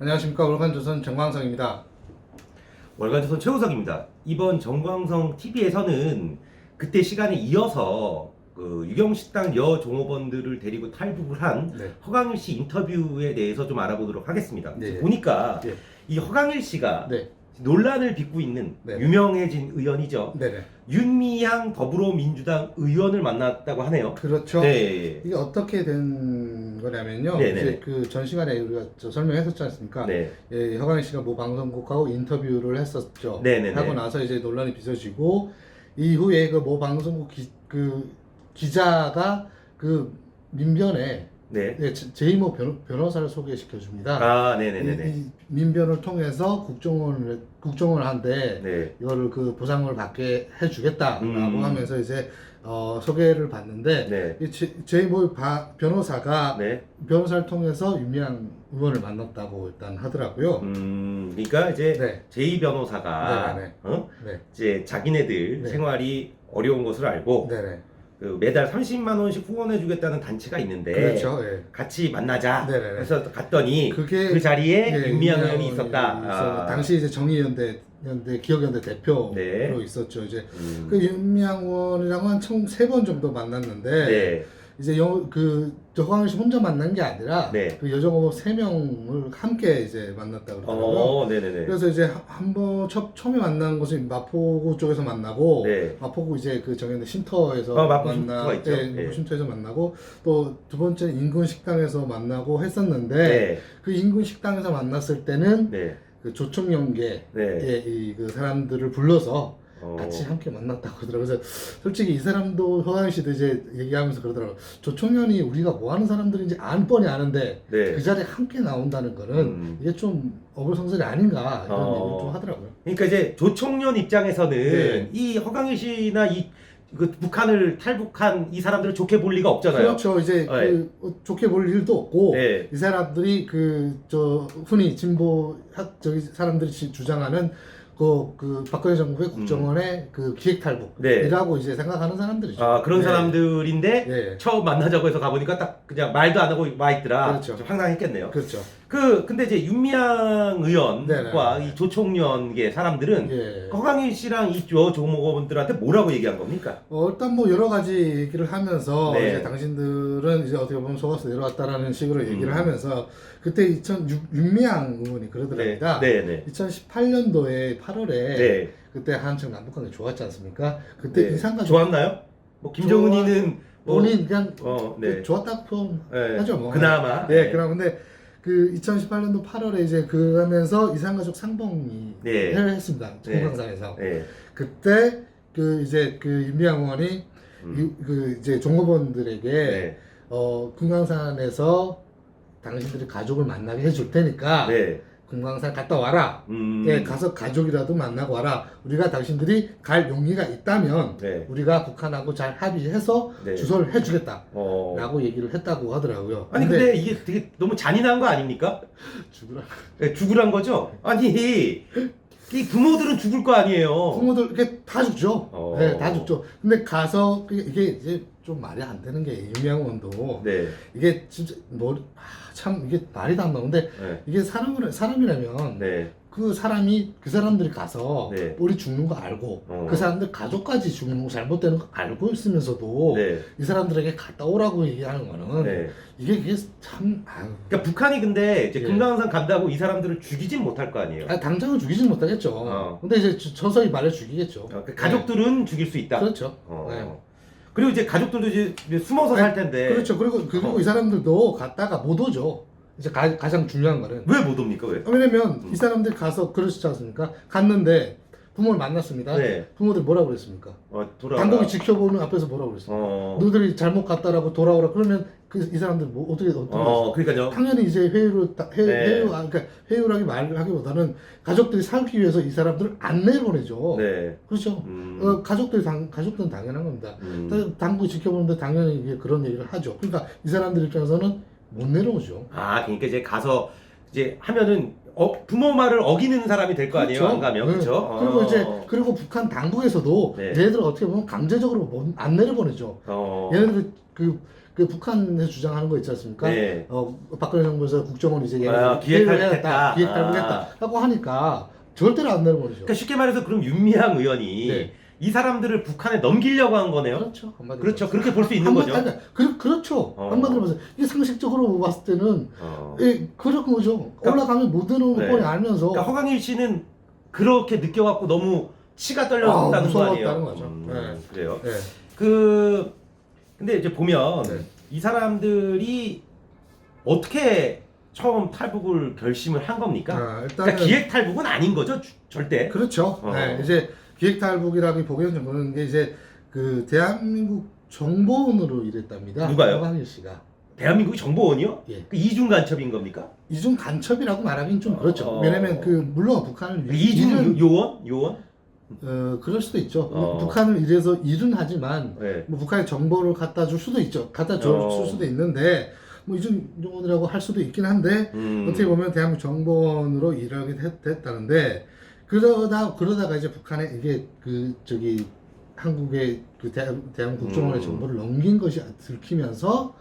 안녕하십니까. 월간조선 정광성입니다. 월간조선 최우석입니다. 이번 정광성 TV에서는 그때 시간에 이어서 그 유경식당 여종업원들을 데리고 탈북을 한 네. 허강일 씨 인터뷰에 대해서 좀 알아보도록 하겠습니다. 네. 보니까 네. 이 허강일 씨가 네. 논란을 빚고 있는 네. 유명해진 의원이죠. 네네. 윤미향 더불어민주당 의원을 만났다고 하네요. 그렇죠. 네. 이게 어떻게 된 거냐면요. 네네. 이제 그 전 시간에 우리가 설명했었지 않습니까? 네. 예, 허강희 씨가 모 방송국하고 인터뷰를 했었죠. 네네네. 하고 나서 이제 논란이 빚어지고 이후에 그 모 방송국 기자가 그 민변에 네. 네, 제이모 변호사를 소개시켜 줍니다. 아, 네네네네. 이 민변을 통해서 국정원한테 네. 이거를 그 보상을 받게 해주겠다라고 하면서 이제 소개를 받는데 네. 이 제이모 변호사가 네. 변호사를 통해서 윤미향 의원을 만났다고 일단 하더라고요. 그러니까 이제 네. 제이 변호사가 네네네. 네. 네, 이제 자기네들 네. 생활이 어려운 것을 알고 네네. 그 매달 30만 원씩 후원해주겠다는 단체가 있는데 그렇죠. 예. 같이 만나자. 네네네. 그래서 갔더니 그게 그 자리에 예, 윤미향 윤미향 의원이 있었다. 있었고, 당시 이제 정의연대 기억연대 대표로 네. 있었죠. 이제 음, 그 윤미향 의원이랑 한 총 3번 정도 만났는데 네. 이제 허강희 씨 혼자 만난 게 아니라 네. 그 여정어머 3명을 함께 이제 만났다고 그러더라고요. 네네네. 그래서 이제 한번 처음에 만난 곳은 마포구 쪽에서 만나고 네. 마포구 이제 그 정현대 쉼터에서 마포 쉼터가 있죠. 네, 네. 마포 쉼터에서 만나고 또 두 번째 인근 식당에서 만나고 했었는데 네. 그 인근 식당에서 만났을 때는 네. 그 조총연계의 네. 그 사람들을 불러서 어, 같이 함께 만났다고 하더라고요. 그래서 솔직히 이 사람도 허강희 씨도 이제 얘기하면서 그러더라고요. 조총련이 우리가 뭐 하는 사람들인지 뻔히 아는데 네. 그 자리에 함께 나온다는 거는 이게 좀 어불성설이 아닌가 이런 얘기를 좀 하더라고요. 그러니까 이제 조총련 입장에서는 네. 이 허강일 씨나 그 북한을 탈북한 이 사람들을 좋게 볼 리가 없잖아요. 그렇죠. 이제 네. 좋게 볼 일도 없고 네. 이 사람들이 흔히 진보학 사람들이 주장하는 그 박근혜 정부의 국정원의 그 기획 탈북이라고 이제 생각하는 사람들이죠. 아, 그런 네. 사람들인데 네. 처음 만나자고 해서 가보니까 딱 그냥 말도 안 하고 와 있더라. 그렇죠. 좀 황당했겠네요. 그렇죠. 근데 이제 윤미향 의원과 네네. 이 조총련계 사람들은 예. 허강일 씨랑 이 조목원들한테 뭐라고 얘기한 겁니까? 일단 뭐 여러 가지 얘기를 하면서 네. 이제 당신들은 이제 어떻게 보면 속아서 내려왔다라는 식으로 얘기를 하면서 그때 윤미향 의원이 그러더랍니다. 네. 2018년도에 8월에 네. 그때 한창 남북관계 좋았지 않습니까? 그때 네. 이상가족 좋았나요? 뭐 김정은이는 뭐, 본인 그냥 네. 좋았다고 네. 하죠 뭐. 그나마. 네, 그럼 근데 그 2018년도 8월에 이제 그 하면서 이상가족 상봉이 네. 했습니다. 종강산에서. 네. 그때 그 이제 그 윤미향 의원이 그 이제 종업원들에게 네. 금강산에서 당신들이 가족을 만나게 해줄 테니까 네. 금강산 갔다 와라. 예, 가서 가족이라도 만나고 와라. 우리가 당신들이 갈 용의가 있다면 네. 우리가 북한하고 잘 합의해서 네. 주소를 해주겠다. 어. 라고 얘기를 했다고 하더라고요. 아니 근데 이게 되게 너무 잔인한 거 아닙니까? 죽으라. 네, 죽으란 거죠? 아니 이 부모들은 죽을 거 아니에요. 부모들 이렇게 다 죽죠. 어. 네, 다 죽죠. 근데 가서 이게 이제 좀 말이 안 되는 게 윤미향 의원도 네. 이게 진짜 참 이게 말이 다 안 나오는데 네. 이게 사람이라면 네. 그 사람들이 가서 네. 우리 죽는 거 알고 그 사람들 가족까지 죽는 거 잘못되는 거 알고 있으면서도 네. 이 사람들에게 갔다 오라고 얘기하는 거는 네. 이게 참 그러니까 북한이 근데 이제 예. 금강산 간다고 이 사람들을 죽이진 못할 거 아니에요. 당장은 죽이진 못하겠죠. 근데 이제 서서히 말해 죽이겠죠. 그 가족들은 죽일 수 있다. 그렇죠. 어. 네. 그리고 이제 가족들도 이제 숨어서 살 텐데. 그렇죠. 그리고 이 사람들도 갔다가 못 오죠. 이제 가장 중요한 거는 왜 못 옵니까? 왜? 왜냐면 이 사람들이 가서 그러시지 않습니까? 갔는데 부모를 만났습니다. 네. 부모들이 뭐라고 그랬습니까? 돌아와. 당국이 지켜보는 앞에서 뭐라고 그랬습니까? 너희들이 잘못 갔다라고 돌아오라 그러면 이 사람들 뭐 어떻게 그러니까요. 당연히 이제 그러니까 회유라기 말하기보다는 가족들이 살기 위해서 이 사람들을 안 내보내죠. 네. 그렇죠. 가족들은 당연한 겁니다. 당국이 지켜보는데 당연히 이게 그런 얘기를 하죠. 그러니까 이 사람들 입장에서는 못 내려오죠. 그러니까 이제 가서 이제 하면은 부모 말을 어기는 사람이 될 거 아니에요? 그렇죠. 안 가면. 네. 그렇죠? 그리고 북한 당국에서도 네. 얘네들 어떻게 보면 강제적으로 안 내려보내죠. 얘네들 그 북한에서 주장하는 거 있지 않습니까? 네. 박근혜 정부에서 국정원 이제 기획 탈북했다. 기획 탈북했다 하고 하니까 절대로 안 내려버리죠. 그러니까 쉽게 말해서 그럼 윤미향 의원이 네. 이 사람들을 북한에 넘기려고 한 거네요. 그렇죠. 한마디로 그렇죠. 말해서. 그렇게 볼 수 있는 거죠. 그렇죠. 한마디로 말해서 이게 상식적으로 봤을 때는 그런 거죠. 그러니까, 올라가면 못 되는 네. 뻔히 알면서 그러니까 허강일 씨는 그렇게 느껴갖고 너무 치가 떨렸다는 거 무서웠다는 아니에요. 거죠. 네. 그래요. 네. 근데 이제 보면 네. 이 사람들이 어떻게 처음 탈북을 결심을 한 겁니까? 일단은 그러니까 기획 탈북은 아닌 거죠, 절대. 그렇죠. 네, 이제 기획탈북이라고 보기에는 저는 이제 그 대한민국 정보원으로 일했답니다. 누가요? 허강일 씨가. 대한민국이 정보원이요? 예. 그 이중 간첩인 겁니까? 이중 간첩이라고 말하기는 좀 그렇죠. 왜냐면 물론 북한을 이중 요원? 그럴 수도 있죠. 어. 북한을 이래서 일은 하지만 네. 뭐 북한에 정보를 갖다 줄 수도 있죠. 갖다 줄 수도 있는데 뭐 이중 요원이라고 할 수도 있긴 한데 어떻게 보면 대한민국 정보원으로 일하게 됐다는데 그러다가 이제 북한에 이게 한국의 대한민국 국정원의 정보를 넘긴 것이 들키면서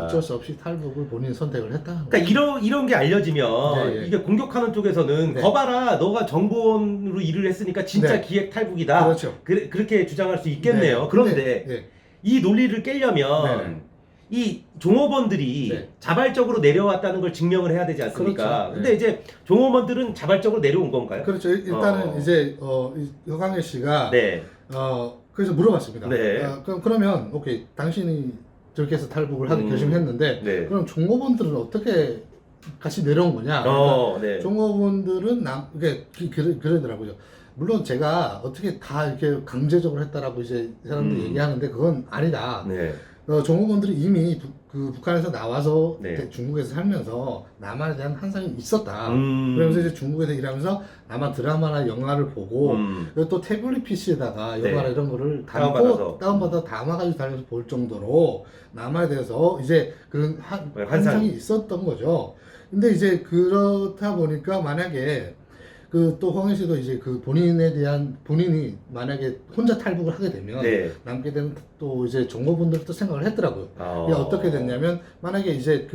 어쩔 수 없이 탈북을 본인 선택을 했다. 그러니까 이런 게 알려지면 네. 이게 공격하는 쪽에서는 네. 거봐라, 너가 정보원으로 일을 했으니까 진짜 네. 기획 탈북이다. 그렇죠. 그렇게 주장할 수 있겠네요. 네. 그런데 네. 이 논리를 깨려면 네. 이 종업원들이 네. 자발적으로 내려왔다는 걸 증명을 해야 되지 않습니까? 그렇죠. 네. 근데 이제 종업원들은 자발적으로 내려온 건가요? 그렇죠. 일단은 이제 이 허강일 씨가 네. 그래서 물어봤습니다. 네. 그러면 오케이 당신이 저렇게 해서 탈북을 하기 결심했는데 네. 그럼 종업원들은 어떻게 같이 내려온 거냐? 네. 종업원들은 그러더라고요. 물론 제가 어떻게 다 이렇게 강제적으로 했다라고 이제 사람들이 얘기하는데 그건 아니다. 네. 종업원들이 이미 북한에서 나와서 네. 중국에서 살면서 남한에 대한 환상이 있었다. 음. 그러면서 이제 중국에서 일하면서 남한 드라마나 영화를 보고 그리고 또 태블릿 PC에다가 네. 영화나 이런 거를 다운받아서. 다운받아 담아가지고 다니면서 볼 정도로 남한에 대해서 이제 그런 환상이 있었던 거죠. 근데 이제 그렇다 보니까 만약에 또 황희 씨도 이제 본인이 만약에 혼자 탈북을 하게 되면 네. 남게 되는 또 이제 정보분들도 생각을 했더라고요. 이게 어떻게 됐냐면 만약에 이제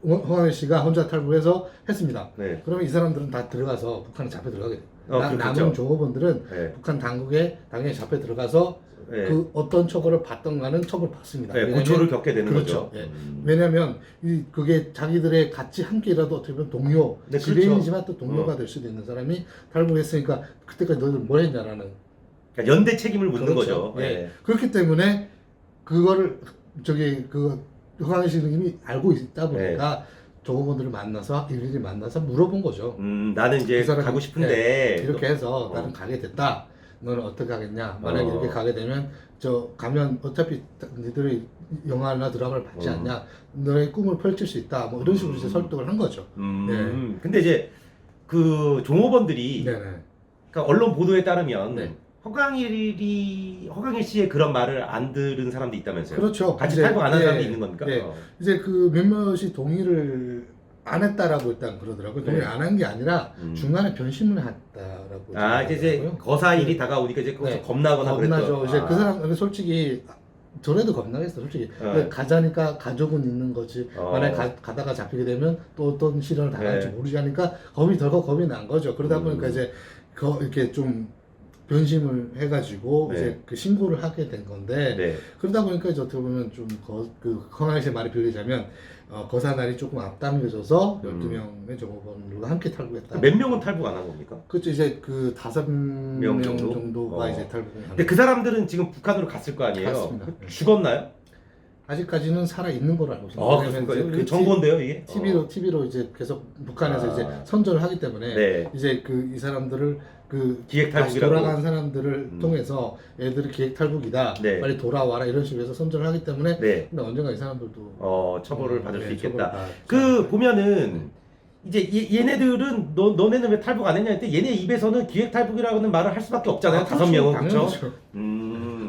황희 씨가 혼자 탈북해서 했습니다. 네. 그러면 이 사람들은 다 들어가서 북한에 잡혀 들어가게 돼요. 그렇죠. 남은 종업원들은 네. 북한 당국에 당연히 잡혀 들어가서 네. 그 어떤 처벌을 받던가는 처벌을 받습니다. 네, 고초를 겪게 되는 그렇죠. 거죠. 예. 왜냐하면 그게 자기들의 같이 함께라도 어떻게 보면 동료, 네, 지배인이지만 또 동료가 될 수도 있는 사람이 탈북했으니까 그때까지 너희들 뭐 했냐라는 그러니까 연대 책임을 묻는 그렇죠. 거죠. 예. 네. 그렇기 때문에 그거를 허강희 씨는 이미 알고 있다 보니까 종업원들을 만나서 일일이 만나서 물어본 거죠. 나는 이제 그 사람이, 가고 싶은데 이렇게 해서 나는 가게 됐다. 너는 어떻게 하겠냐? 만약에 이렇게 가게 되면 가면 어차피 니들이 영화나 드라마를 받지 않냐? 너의 꿈을 펼칠 수 있다. 뭐 이런 식으로 이제 설득을 한 거죠. 근데 이제 그 종업원들이 네네. 그러니까 언론 보도에 따르면 네. 허강일 씨의 그런 말을 안 들은 사람도 있다면서요? 그렇죠. 같이 이제, 탈북 안 한 예, 사람도 있는 겁니까? 예. 이제 몇몇이 동의를 안 했다라고 일단 그러더라고요. 동의 네. 안 한 게 아니라 중간에 변심을 했다라고. 이제 하더라고요. 거사일이 다가오니까 이제 거기서 네. 겁나거나 겁나죠. 그랬죠. 이제 그 사람 솔직히 저래도 겁나겠어. 솔직히 가자니까 가족은 있는 거지. 만약에 가다가 잡히게 되면 또 어떤 시련을 당할지 모르지 하니까 겁이 난 거죠. 그러다 보니까 이제 이렇게 좀 변심을 해가지고 이제 그 신고를 하게 된 건데 그러다 보니까 이제 어떻게 보면 좀 허강일 씨의 말이 빌리자면 거사날이 조금 앞당겨져서 12명의 종업원들과 함께 탈북했다. 몇 명은 탈북 안 한 겁니까? 그렇죠. 이제 5명 정도? 정도가 이제 탈북을 근데 그 사람들은 지금 북한으로 갔을 거 아니에요? 갔습니다. 죽었나요? 아직까지는 살아 있는 걸로 알고 있습니다. 그러니까 정보인데요, 이게? TV로 이제 계속 북한에서 이제 선전을 하기 때문에 이제 이 사람들을 기획 다시 탈북이라고 돌아간 사람들을 통해서 애들이 기획 탈북이다, 빨리 돌아와라 이런 식으로 해서 선전을 하기 때문에 근데 언젠가 이 사람들도 처벌을 받을 수 있겠다. 처벌을 보면은 이제 얘네들은 너네는 왜 탈북 안 했냐 했는데 얘네 입에서는 기획 탈북이라고는 말을 할 수밖에 없잖아요. 5명은 그렇죠.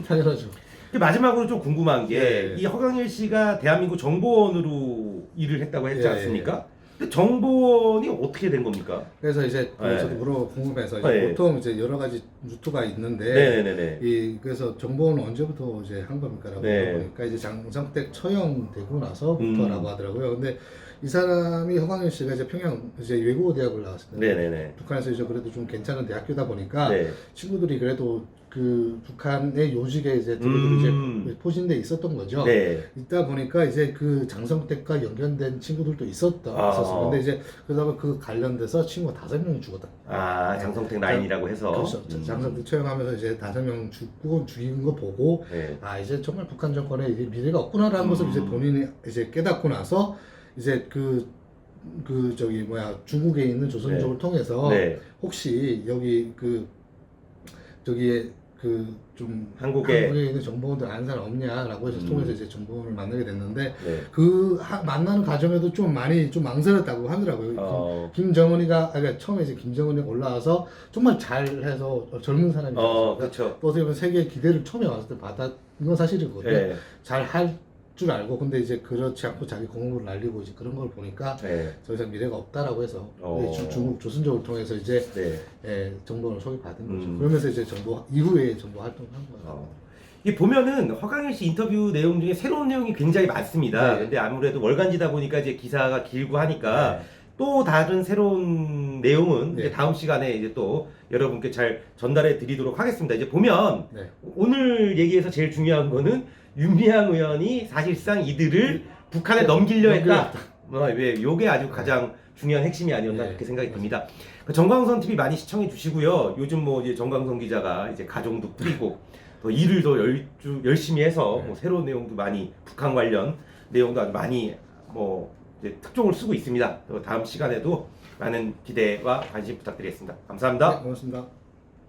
당연하죠. 마지막으로 좀 궁금한 게 이 허강일 씨가 대한민국 정보원으로 일을 했다고 했지 않습니까? 근데 정보원이 어떻게 된 겁니까? 그래서 이제 네. 저도 궁금해서 이제 네. 보통 이제 여러 가지 루트가 있는데 네네네. 그래서 정보는 언제부터 이제 한 겁니까라고 네. 물어보니까 이제 장성택 처형되고 나서부터라고 하더라고요. 근데 이 사람이 허광일 씨가 이제 평양 이제 외국어 대학을 나왔을 때 네네네. 북한에서 이제 그래도 좀 괜찮은 대학교다 보니까 네. 친구들이 그래도 그 북한의 요직에 이제 이제 포진돼 있었던 거죠. 네. 있다 보니까 이제 그 장성택과 연결된 친구들도 있었어. 근데 이제 그러다가 그 관련돼서 친구 5명이 죽었다. 장성택 라인이라고 해서. 그렇죠. 장성택 처형하면서 이제 5명 죽인 거 보고 네. 이제 정말 북한 정권에 이제 미래가 없구나라는 것을 이제 본인이 이제 깨닫고 나서 이제 중국에 있는 조선족을 통해서 혹시 여기 저기에 좀 한국에 있는 정보원들 아는 사람 없냐라고 해서 통해서 이제 정보원을 만나게 됐는데 네. 만나는 과정에도 좀 많이 좀 망설였다고 하더라고요. 김정은이가 처음에 이제 김정은이 올라와서 정말 잘해서 젊은 사람이었어요. 그렇죠. 또 어떻게 보면 세계의 기대를 처음에 왔을 때 받았던 건 사실이거든요. 네. 잘 할 줄 알고 근데 이제 그렇지 않고 자기 공업을 날리고 이제 그런 걸 보니까 더 이상 미래가 없다라고 해서 중국 조선족을 통해서 이제 정보원을 소개받은 거죠. 그러면서 이제 이후에 정보 활동을 한 거예요. 이 보면은 허강일 씨 인터뷰 내용 중에 새로운 내용이 굉장히 많습니다. 근데 아무래도 월간지다 보니까 이제 기사가 길고 하니까 또 다른 새로운 내용은 이제 다음 시간에 이제 또 여러분께 잘 전달해 드리도록 하겠습니다. 이제 보면 오늘 얘기에서 제일 중요한 거는 윤미향 의원이 사실상 이들을 북한에 넘기려 했다. 요게 아주 가장 중요한 핵심이 아니었나 그렇게 생각이 듭니다. 정광선 TV 많이 시청해 주시고요. 요즘 뭐 이제 정광선 기자가 이제 가정도 꾸리고 더 일을 더 열심히 해서 뭐 새로운 내용도 많이 북한 관련 내용도 아주 많이 뭐 이제 특종을 쓰고 있습니다. 다음 시간에도 많은 기대와 관심 부탁드리겠습니다. 감사합니다. 고맙습니다.